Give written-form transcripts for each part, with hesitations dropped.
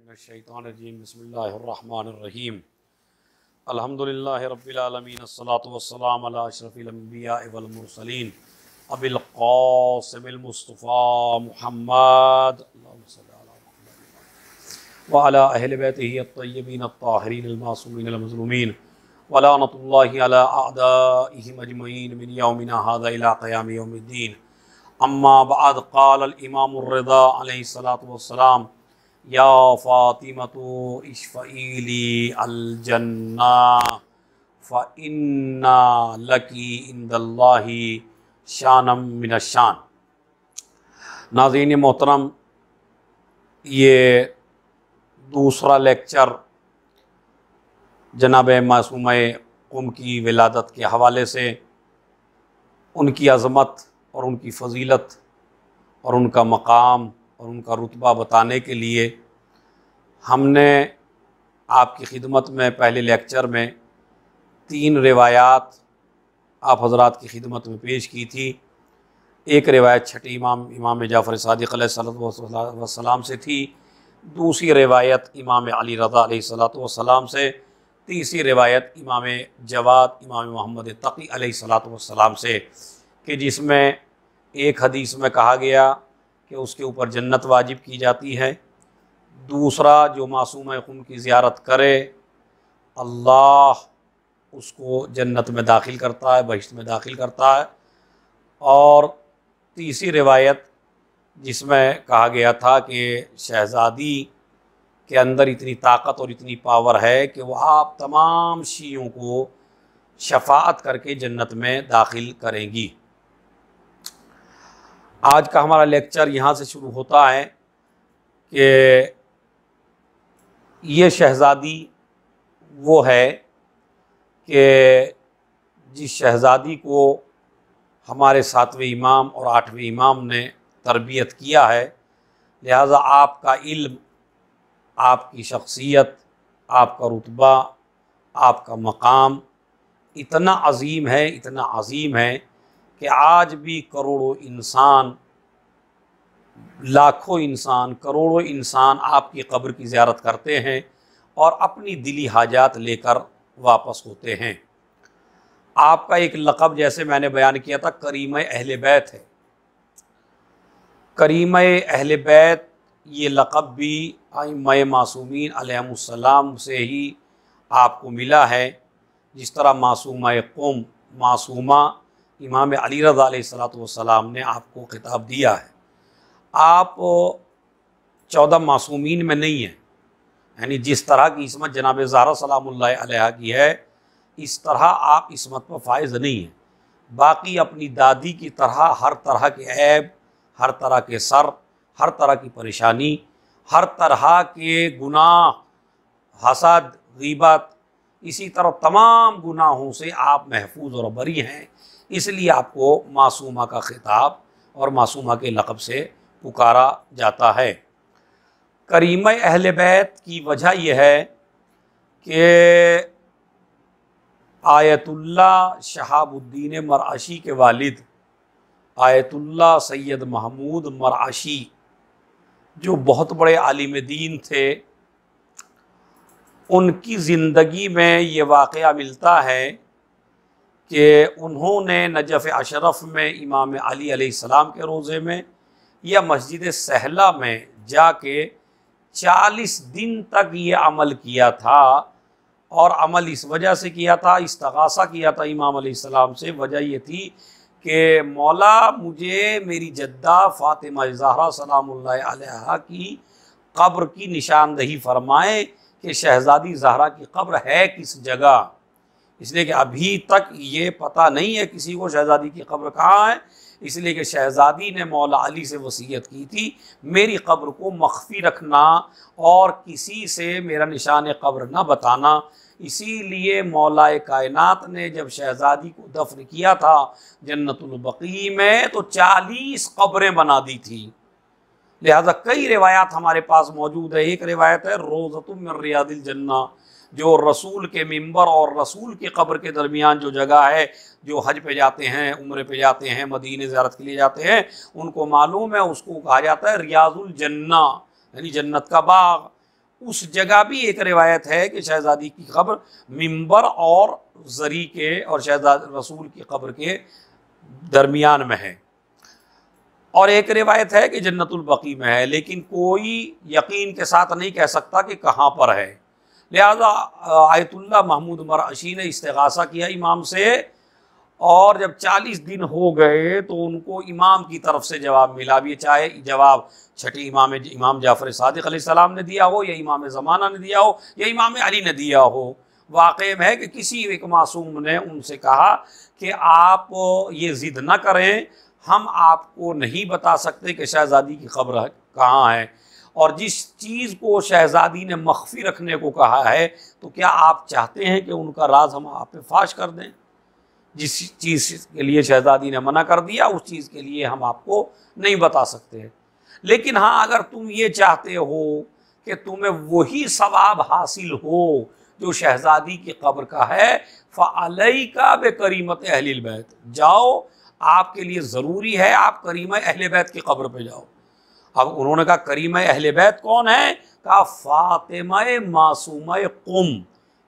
मिनश्शैतानिर्रजीम बिस्मिल्लाहिर्रहमानिर्रहीम अल्हम्दुलिल्लाहि रब्बिल आलमीन अस्सलातु वस्सलामु अला अशरफिल अंबिया वल मुरसलीन अबिल क़ासिमिल मुस्तफ़ा मुहम्मद व अला अहलि बैतिही अत्तय्यबीन अत्ताहिरीन अल-मासूमीन अल-मज़लूमीन व लानतुल्लाहि अला अअदाइहिम अजमईन मिन यौमिना हाज़ा इला क़याम यौमिद्दीन। अम्मा बअद क़ाल अल-इमामुर रिज़ा अलैहिस्सलातु वस्सलाम या फ़ातिमतु इश्फ़ईली अल-जन्ना फ़इन्ना लकी इंदल्लाहि शानम मिनश्शान। नाज़रीन मोहतरम, ये दूसरा लेक्चर जनाब मासूमा क़ुम की विलादत के हवाले से उनकी अज़मत और उनकी फ़जीलत और उनका मकाम और उनका रुतबा बताने के लिए हमने आपकी खिदमत में पहले लेक्चर में 3 रिवायात आप हज़रात की खिदमत में पेश की थी। एक रिवायत छठी इमाम जाफ़र सादिक़ अलैहिस्सलाम से थी, दूसरी रिवायत इमाम अली रज़ा अलैहिस्सलाम से, तीसरी रिवायत इमाम जवाद इमाम मोहम्मद तक़ी अलैहिस्सलाम से, कि जिसमें एक हदीस में कहा गया कि उसके ऊपर जन्नत वाजिब की जाती है। दूसरा, जो मासूमा क़ुम की ज़ियारत करे अल्लाह उसको जन्नत में दाखिल करता है, बहिश्त में दाखिल करता है। और तीसरी रिवायत जिसमें कहा गया था कि शहज़ादी के अंदर इतनी ताकत और इतनी पावर है कि वह आप तमाम शियों को शफ़ाअत करके जन्नत में दाखिल करेंगी। आज का हमारा लेक्चर यहाँ से शुरू होता है कि ये शहज़ादी वो है कि जिस शहज़ादी को हमारे 7वें इमाम और 8वें इमाम ने तरबियत किया है, लिहाजा आपका इल्म, आपकी शख्सियत, आपका रुतबा, आपका मकाम इतना अज़ीम है, इतना अज़ीम है कि आज भी करोड़ों इंसान, लाखों इंसान, करोड़ों इंसान आपकी कब्र की ज़ियारत करते हैं और अपनी दिली हाजात लेकर वापस होते हैं। आपका एक लक़ब, जैसे मैंने बयान किया था, करीम अहले बैत है। करीम अहले बैत ये लक़ब भी आइम्मा मासूमीन अलैहिमुस्सलाम से ही आपको मिला है। जिस तरह मासूमा क़ुम, मासूमा इमाम अली रज़ा अलैहिस्सलाम ने आपको खिताब दिया है। आप 14 मासूमीन में नहीं हैं, यानी जिस तरह की इसमत जनाब ज़हरा सलामुल्लाह अलैहा की है, इस तरह आप इसमत पर फायज़ नहीं हैं। बाकी अपनी दादी की तरह हर तरह के ऐब, हर तरह के सर, हर तरह की परेशानी, हर तरह के गुनाह, हसद, ग़ीबत, इसी तरह तमाम गुनाहों से आप महफूज और बरी हैं। इसलिए आपको मासूमा का खिताब और मासूमा के लक़ब से पुकारा जाता है। करीम अहले बैत की वजह यह है कि आयतुल्लाह शहाबुद्दीन मरअशी के वालिद आयतुल्लाह सैयद महमूद मरअशी, जो बहुत बड़े आलिम दीन थे, उनकी ज़िंदगी में ये वाक़या मिलता है कि उन्होंने नजफ़ अशरफ में इमाम अली अलैहिस्सलाम के रोज़े में या मस्जिद सहला में जाके 40 दिन तक ये अमल किया था। और अमल इस वजह से किया था, इस्तग़ासा किया था इमाम अलैहिस्सलाम से। वजह ये थी कि मौला मुझे मेरी जद्दा फ़ातिमा ज़हरा सलामुल्लाह अलैहा की कब्र की निशानदही फ़रमाए कि शहज़ादी ज़हरा की कब्र है किस जगह। इसलिए कि अभी तक ये पता नहीं है किसी को शहज़ादी की कब्र कहाँ है। इसलिए कि शहज़ादी ने मौला अली से वसीयत की थी, मेरी कब्र को मख्फी रखना और किसी से मेरा निशान कब्र न बताना। इसीलिए मौला कायनात ने जब शहज़ादी को दफन किया था जन्नतुल बक़ी में, तो 40 कब्रें बना दी थी। लिहाजा कई रिवायात हमारे पास मौजूद है। एक रिवायत है रोज़तुम मिन रियादिल जन्ना, जो रसूल के मिंबर और रसूल की कब्र के दरमियान जो जगह है, जो हज पे जाते हैं, उम्रे पे जाते हैं, मदीने ज़ियारत के लिए जाते हैं, उनको मालूम है, उसको कहा जाता है रियाजुल जन्ना, यानी जन्नत का बाग। उस जगह भी एक रिवायत है कि शहजादी की कब्र मिंबर और जरी के और शहजाद रसूल की कब्र के दरमियान में है, और एक रिवायत है कि जन्नतुल बकी में है, लेकिन कोई यकीन के साथ नहीं कह सकता कि कहाँ पर है। लिहाजा आयतुल्लाह महमूद मरअशी ने इस्तिगासा किया इमाम से, और जब 40 दिन हो गए तो उनको इमाम की तरफ से जवाब मिला भी, चाहे जवाब छठे इमाम जाफ़र सादिक़ अलैहिस्सलाम ने दिया हो, या इमाम ज़माना ने दिया हो, या इमाम अली ने दिया हो। वाक़ई में है कि किसी एक मासूम ने उनसे कहा कि आप ये ज़िद न करें, हम आपको नहीं बता सकते कि शहज़ादी की कब्र कहाँ है, और जिस चीज़ को शहज़ादी ने मख्फी रखने को कहा है, तो क्या आप चाहते हैं कि उनका राज हम आप पे फाश कर दें? जिस चीज़ के लिए शहज़ादी ने मना कर दिया, उस चीज़ के लिए हम आपको नहीं बता सकते। लेकिन हाँ, अगर तुम ये चाहते हो कि तुम्हें वही सवाब हासिल हो जो शहज़ादी की कब्र का है, फ़अलैका बिकरीमत अहलिल बैत, जाओ, आपके लिए ज़रूरी है आप करीमा अहले बैत की कब्र पे जाओ। अब उन्होंने कहा करीमा अहले बैत कौन है? कहा फ़ातिमा मासूमा क़ुम,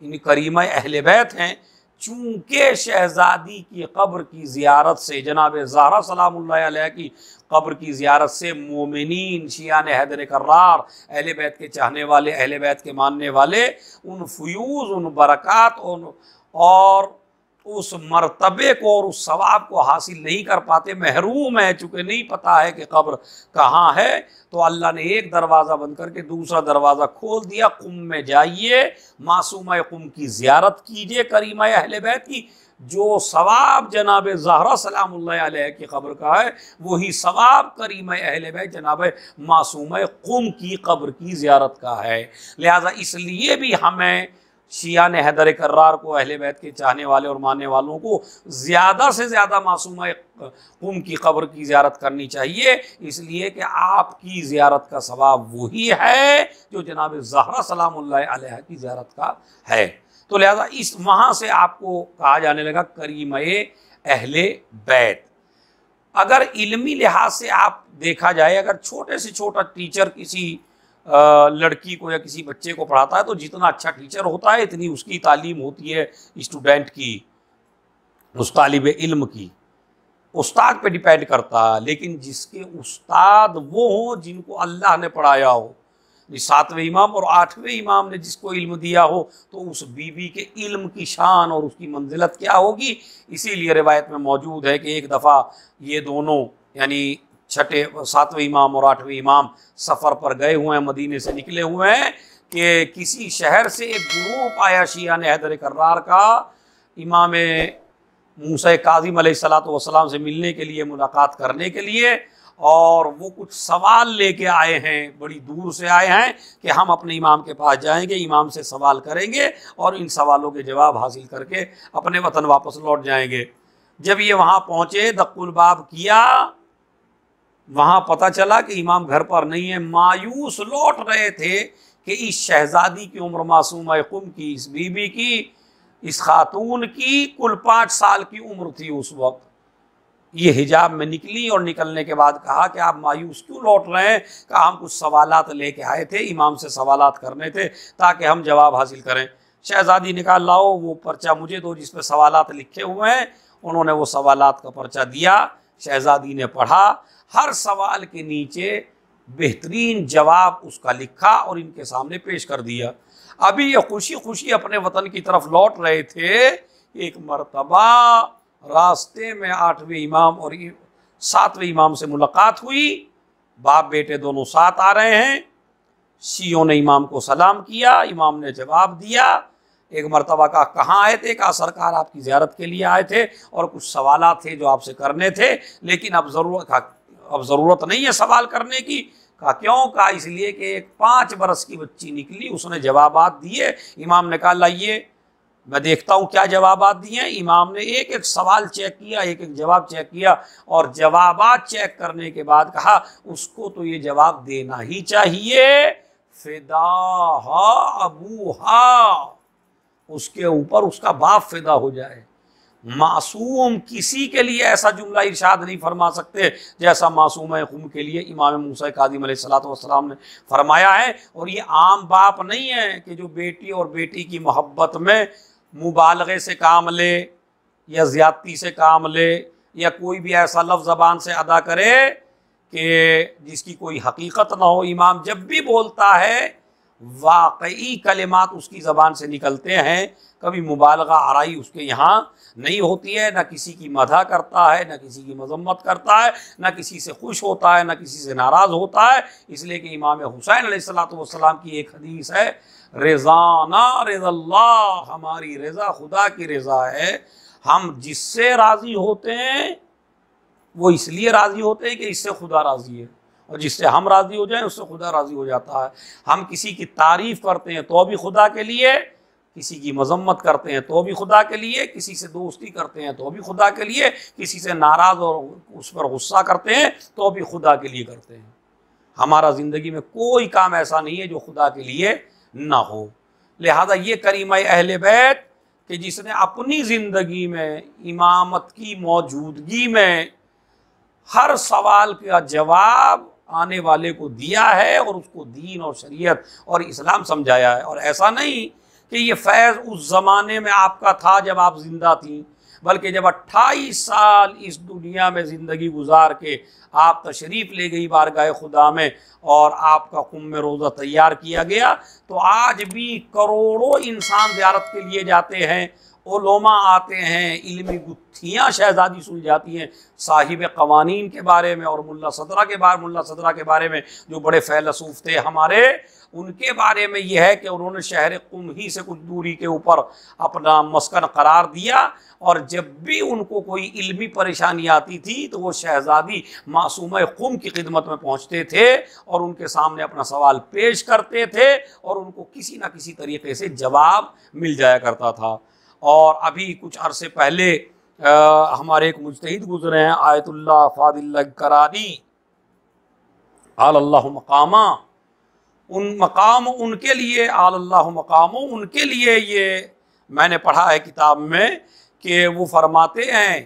इन करीमा अहले बैत हैं। चूँकि शहज़ादी की कब्र की ज़ियारत से, जनाब ज़हरा सलामुल्लाह अलैहा की कब्र की ज़ियारत से मोमिनीन, शियान हैदर कर्रार, अहले बैत के चाहने वाले, अहले बैत के मानने वाले, उन फ्यूज़, उन बरक़ात और उस मर्तबे को और उस सवाब को हासिल नहीं कर पाते, महरूम है। चूँकि नहीं पता है कि कब्र कहाँ है, तो अल्लाह ने एक दरवाज़ा बंद करके दूसरा दरवाज़ा खोल दिया। कुम में जाइए, मासूमा कुम की ज़ियारत कीजिए, करीमा अहले बैत की। जो सवाब जनाब ज़हरा सलामुल्लाह अलैहा की कब्र का है, वही सवाब करीमा अहले बैत जनाब मासूमा कुम की कब्र की ज़ियारत का है। लिहाजा इसलिए भी हमें शियान हैदर कर्रार को, अहले बैत के चाहने वाले और मानने वालों को ज़्यादा से ज़्यादा मासूमा कुम की कब्र की ज़ियारत करनी चाहिए, इसलिए कि आपकी ज़ियारत का सवाब वही है जो जनाब ज़हरा सलामुल्लाह अलैहा की ज़ियारत का है। तो लिहाजा इस वहाँ से आपको कहा जाने लगा करीमे अहले बैत। अगर इल्मी लिहाज से आप देखा जाए, अगर छोटे से छोटा टीचर किसी लड़की को या किसी बच्चे को पढ़ाता है, तो जितना अच्छा टीचर होता है इतनी उसकी तालीम होती है स्टूडेंट की, उस तालिब इल्म की। उस्ताद पे डिपेंड करता है, लेकिन जिसके उस्ताद वो हों जिनको अल्लाह ने पढ़ाया हो, 7वें इमाम और 8वें इमाम ने जिसको इल्म दिया हो, तो उस बीबी के इल्म की शान और उसकी मंजिलत क्या होगी। इसीलिए रिवायत में मौजूद है कि एक दफ़ा ये दोनों, यानी 7वें इमाम और 8वें इमाम सफ़र पर गए हुए हैं, मदीने से निकले हुए हैं, कि किसी शहर से एक ग्रुप आया शियान हैदर कर्रार का, इमाम मूसा काज़िम अलैहिस्सलाम से मिलने के लिए, मुलाकात करने के लिए, और वो कुछ सवाल लेके आए हैं, बड़ी दूर से आए हैं कि हम अपने इमाम के पास जाएंगे, इमाम से सवाल करेंगे और इन सवालों के जवाब हासिल करके अपने वतन वापस लौट जाएंगे। जब ये वहाँ पहुँचे, दक्कुल बाब किया, वहाँ पता चला कि इमाम घर पर नहीं है। मायूस लौट रहे थे कि इस शहज़ादी की उम्र, मासूमा कुम की, इस बीबी की, इस खातून की कुल 5 साल की उम्र थी उस वक्त। ये हिजाब में निकली और निकलने के बाद कहा कि आप मायूस क्यों लौट रहे हैं? कहा हम कुछ सवालात लेके आए थे, इमाम से सवालात करने थे ताकि हम जवाब हासिल करें। शहज़ादी ने कहा लाओ वो पर्चा मुझे दो जिस पर सवालात लिखे हुए हैं। उन्होंने वो सवालात का पर्चा दिया, शहज़ादी ने पढ़ा, हर सवाल के नीचे बेहतरीन जवाब उसका लिखा और इनके सामने पेश कर दिया। अभी ये खुशी खुशी अपने वतन की तरफ लौट रहे थे, एक मरतबा रास्ते में 8वें इमाम और 7वें इमाम से मुलाकात हुई। बाप बेटे दोनों साथ आ रहे हैं। शियों ने इमाम को सलाम किया, इमाम ने जवाब दिया। एक मरतबा कहा कहाँ आए थे? कहा सरकार आपकी ज़ियारत के लिए आए थे और कुछ सवालात थे जो आपसे करने थे, लेकिन अब ज़रूरत नहीं है सवाल करने की। कहा क्यों? कहा इसलिए कि एक 5 बरस की बच्ची निकली, उसने जवाबात दिए। इमाम ने कहा लाइए मैं देखता हूँ क्या जवाबात दिए। इमाम ने एक एक सवाल चेक किया, एक एक जवाब चेक किया और जवाबात चेक करने के बाद कहा उसको तो ये जवाब देना ही चाहिए, फिदाहा अबूहा, उसके ऊपर उसका बाप फिदा हो जाए। मासूम किसी के लिए ऐसा जुमला इरशाद नहीं फरमा सकते जैसा मासूम खुम के लिए इमाम मूसा काज़िम अलैहिस्सलाम ने फरमाया है। और ये आम बाप नहीं है कि जो बेटी और बेटी की मोहब्बत में मुबालगे से काम ले या ज़्यादती से काम ले या कोई भी ऐसा लफ्ज़ ज़बान से अदा करे कि जिसकी कोई हकीकत ना हो। इमाम जब भी बोलता है वाकई कलिमात उसकी ज़बान से निकलते हैं, कभी मुबालगा आराई उसके यहाँ नहीं होती है, ना किसी की मदह करता है, ना किसी की मजम्मत करता है, ना किसी से खुश होता है, ना किसी से नाराज़ होता है। इसलिए कि इमाम हुसैन अलैहिस्सलाम की एक हदीस है, रिज़ाना रिज़ल्लाह, हमारी रज़ा खुदा की रज़ा है। हम जिससे राज़ी होते हैं वो इसलिए राज़ी होते हैं कि इससे खुदा राज़ी है, और जिससे हम राज़ी हो जाएं उससे खुदा राज़ी हो जाता है। हम किसी की तारीफ़ करते हैं तो भी खुदा के लिए, किसी की मजम्मत करते हैं तो भी खुदा के लिए, किसी से दोस्ती करते हैं तो भी खुदा के लिए, किसी से नाराज़ और उस पर गुस्सा करते हैं तो भी खुदा के लिए करते हैं। हमारा ज़िंदगी में कोई काम ऐसा नहीं है जो खुदा के लिए ना हो। लिहाजा ये करीमा अहले बैत कि जिसने अपनी ज़िंदगी में इमामत की मौजूदगी में हर सवाल का जवाब आने वाले को दिया है और उसको दीन और शरीयत और इस्लाम समझाया है। और ऐसा नहीं कि ये फैज़ उस ज़माने में आपका था जब आप ज़िंदा थी, बल्कि जब 28 साल इस दुनिया में ज़िंदगी गुजार के आप तशरीफ़ ले गई बारगाह खुदा में और आपका कुम्म रोज़ा तैयार किया गया, तो आज भी करोड़ों इंसान ज़ियारत के लिए जाते हैं, उलमा आते हैं, इल्मी गुत्थियाँ शहज़ादी सुन जाती हैं साहिब कवानीन के बारे में और मुल्ला सदरा के बारे में जो बड़े फ़ैलसूफ़ थे हमारे, उनके बारे में यह है कि उन्होंने शहर कुम ही से कुछ दूरी के ऊपर अपना मस्कन करार दिया, और जब भी उनको कोई इल्मी परेशानी आती थी तो वो शहज़ादी मासूम कुम की खिदमत में पहुँचते थे और उनके सामने अपना सवाल पेश करते थे और उनको किसी न किसी तरीके से जवाब मिल जाया करता था। और अभी कुछ अरसे पहले हमारे एक मुज्तहिद गुज़रे हैं आयतुल्लाह फ़ादिल करानी आलल्लाहु मकामा, उन मकाम उनके लिए आलल्लाहु मकामो उनके लिए ये मैंने पढ़ा है किताब में कि वो फरमाते हैं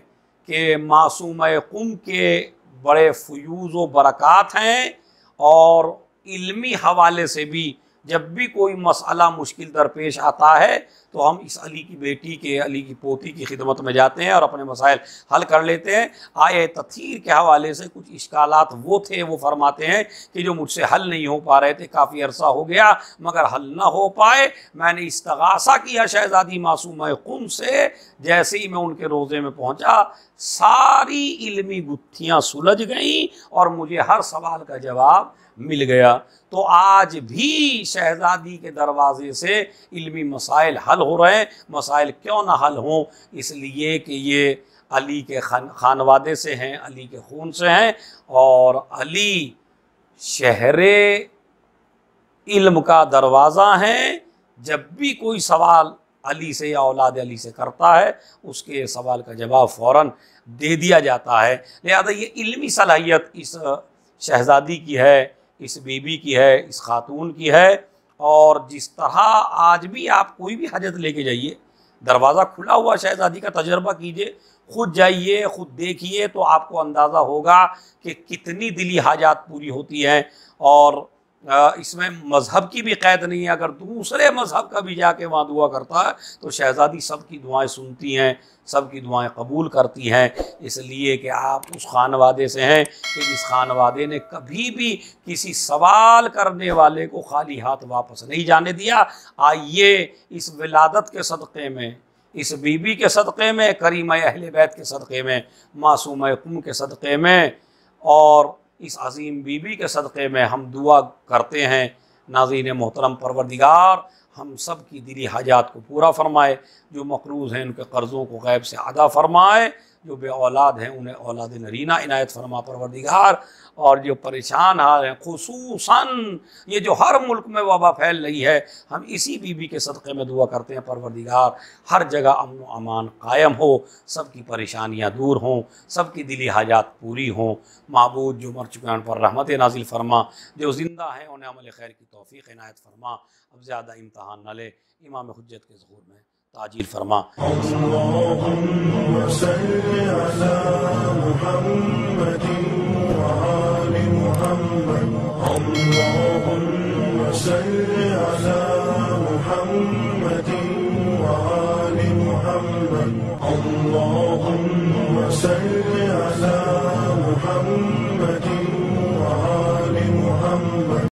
कि मासूम कुम के बड़े फ़यूज़ व बरक़ात हैं, और इल्मी हवाले से भी जब भी कोई मसला मुश्किल दरपेश आता है तो हम इस अली की बेटी के, अली की पोती की खिदमत में जाते हैं और अपने मसाइल हल कर लेते हैं। आए तथीर के हवाले से कुछ इश्कालात वो थे, वो फरमाते हैं कि जो मुझसे हल नहीं हो पा रहे थे, काफ़ी अरसा हो गया मगर हल ना हो पाए, मैंने इस्तगासा किया शहज़ादी मासूम कुम से। जैसे ही मैं उनके रोज़े में पहुँचा सारी इल्मी गुत्थियाँ सुलझ गईं और मुझे हर सवाल का जवाब मिल गया। तो आज भी शहज़ादी के दरवाज़े से इल्मी मसाइल हल हो रहे हैं। मसाइल क्यों ना हल हों, इसलिए कि ये अली के खानवादे से हैं, अली के खून से हैं, और अली शहरे इल्म का दरवाज़ा हैं। जब भी कोई सवाल अली से या औलाद अली से करता है उसके सवाल का जवाब फ़ौरन दे दिया जाता है। लिहाजा ये इल्मी सलाहियत इस शहज़ादी की है, इस बीबी की है, इस खातून की है। और जिस तरह आज भी आप कोई भी हजत लेके जाइए, दरवाज़ा खुला हुआ, शहज़ादी का तजर्बा कीजिए, ख़ुद जाइए, ख़ुद देखिए, तो आपको अंदाज़ा होगा कि कितनी दिली हाजात पूरी होती हैं। और इसमें मज़हब की भी क़ैद नहीं है। अगर दूसरे मज़हब का भी जाके वहाँ दुआ करता है तो शहज़ादी सब की दुआएं सुनती हैं, सब की दुआएं कबूल करती हैं, इसलिए कि आप उस खानवादे से हैं कि जिस खानवादे ने कभी भी किसी सवाल करने वाले को खाली हाथ वापस नहीं जाने दिया। आइए इस विलादत के सदक़े में, इस बीबी के सदक़े में, करीमा अहले बैत के सदक़े में, मासूम कुम के सदक़े में और इस अज़ीम बीबी के सदक़े में हम दुआ करते हैं। नाज़रीन मोहतरम, परवरदिगार हम सब की दिली हाजात को पूरा फ़रमाए, जो मक़रूज़ हैं उनके कर्ज़ों को गैब से अदा फ़रमाए, जो बे औलाद हैं उन्हें औलाद नरीना इनायत फरमा परवरदिगार, और जो परेशान हाल हैं, खुसूसन ये जो हर मुल्क में वबा फैल रही है, हम इसी बीबी के सदक़े में दुआ करते हैं परवरदिगार हर जगह अमन व अमान कायम हो, सब की परेशानियाँ दूर हों, सब की दिली हाजात पूरी हों। माबूद जो मर चुके हैं उन पर रहमत नाजिल फरमा, जो ज़िंदा हैं उन्हें अमल खैर की तौफ़ीक़ इनायत फरमा। अब ज़्यादा इम्तहान न ले, इमाम हुज्जत के ज़हूर में ताजील फरमा। अल्लाहुम्मा सल्लि अला मुहम्मदिन व आलि मुहम्मद। अल्लाहुम्मा सल्लि अला मुहम्मदिन व आलि मुहम्मद। अल्लाहुम्मा सल्लि अला